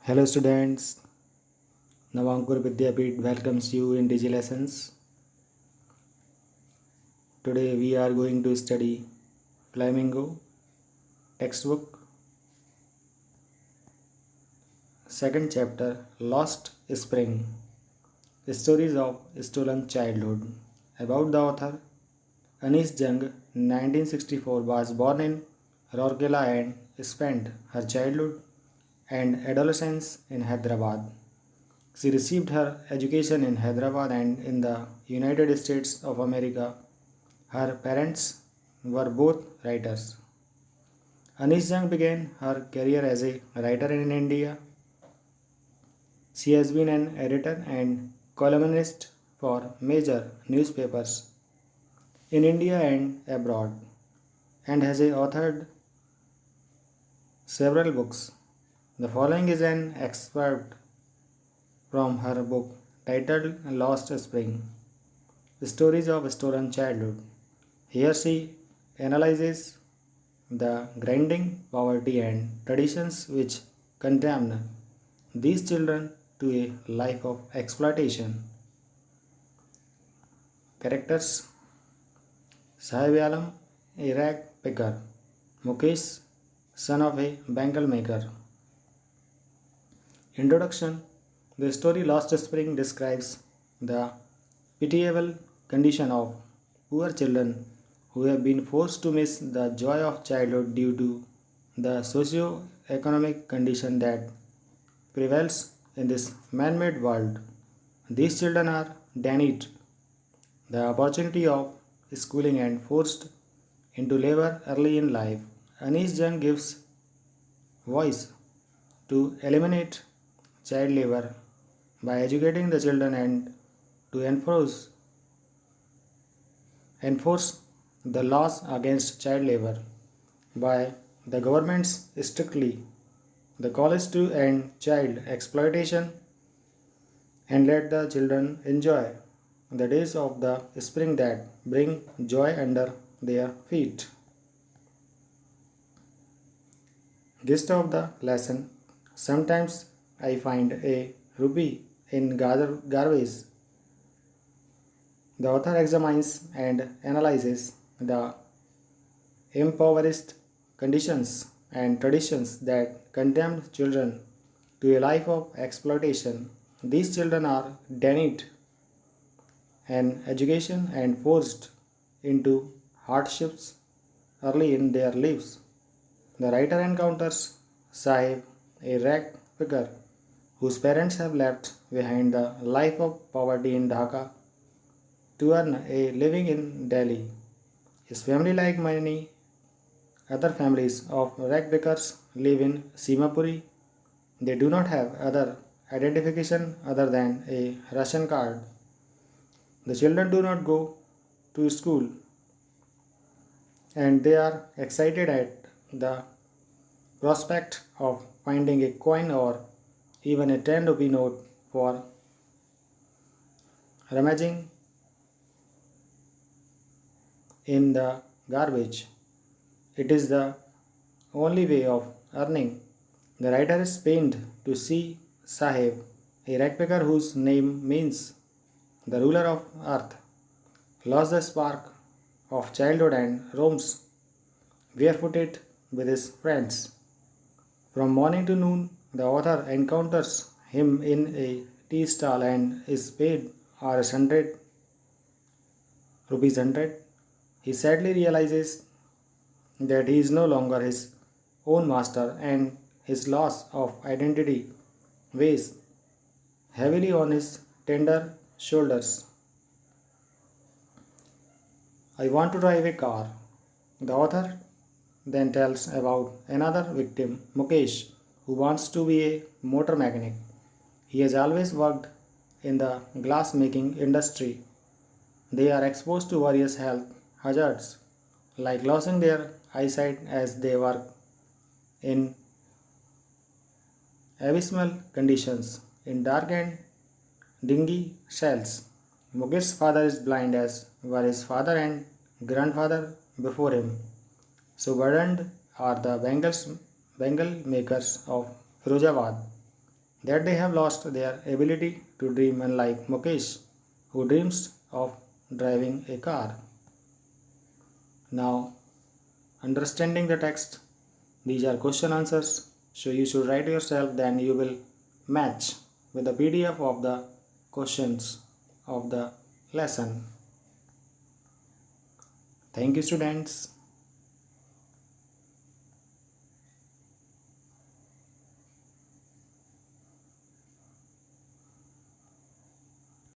Hello students, Navankur Vidyapeeth welcomes you in Digi Lessons. Today we are going to study Flamingo textbook, second chapter Lost Spring, Stories of Stolen Childhood. About the author, Anis Jung, 1964, was born in Rourkela and spent her childhood and adolescence in Hyderabad. She received her education in Hyderabad and in the United States of America. Her parents were both writers. Anis Jung began her career as a writer in India. She has been an editor and columnist for major newspapers in India and abroad and has authored several books. The following is an excerpt from her book titled Lost Spring, Stories of Stolen Childhood. Here she analyzes the grinding poverty and traditions which condemn these children to a life of exploitation. Characters: Sahib Alam, a rag picker; Mukesh, son of a bangle maker. Introduction. The story Lost Spring describes the pitiable condition of poor children who have been forced to miss the joy of childhood due to the socio-economic condition that prevails in this man-made world. These children are denied the opportunity of schooling and forced into labor early in life. Anis Jung gives voice to eliminate child labor by educating the children and to enforce the laws against child labor by the governments strictly. The call is to end child exploitation and let the children enjoy the days of the spring that bring joy under their feet. Gist of the lesson: sometimes I find a rupee in garbage. The author examines and analyzes the impoverished conditions and traditions that condemn children to a life of exploitation. These children are denied an education and forced into hardships early in their lives. The writer encounters Sahib, a rag picker whose parents have left behind the life of poverty in Dhaka to earn a living in Delhi. His family, like many other families of rag pickers, live in Simapuri. They do not have other identification other than a ration card. The children do not go to school and they are excited at the prospect of finding a coin or even a 10 rupee note for rummaging in the garbage. It is the only way of earning. The writer is pained to see Sahib, a ragpicker whose name means the ruler of earth, lost the spark of childhood and roams barefooted with his friends. From morning to noon, the author encounters him in a tea stall and is paid Rs. 100. He sadly realizes that he is no longer his own master and his loss of identity weighs heavily on his tender shoulders. I want to drive a car. The author then tells about another victim, Mukesh, who wants to be a motor mechanic. He has always worked in the glass making industry. They are exposed to various health hazards like losing their eyesight as they work in abysmal conditions in dark and dingy cells. Mukesh's father is blind as were his father and grandfather before him. So burdened are the bangle makers of Firozabad. that they have lost their ability to dream, unlike Mukesh, who dreams of driving a car. Now, understanding the text, these are question answers, so you should write yourself, then you will match with the PDF of the questions of the lesson. Thank you, students.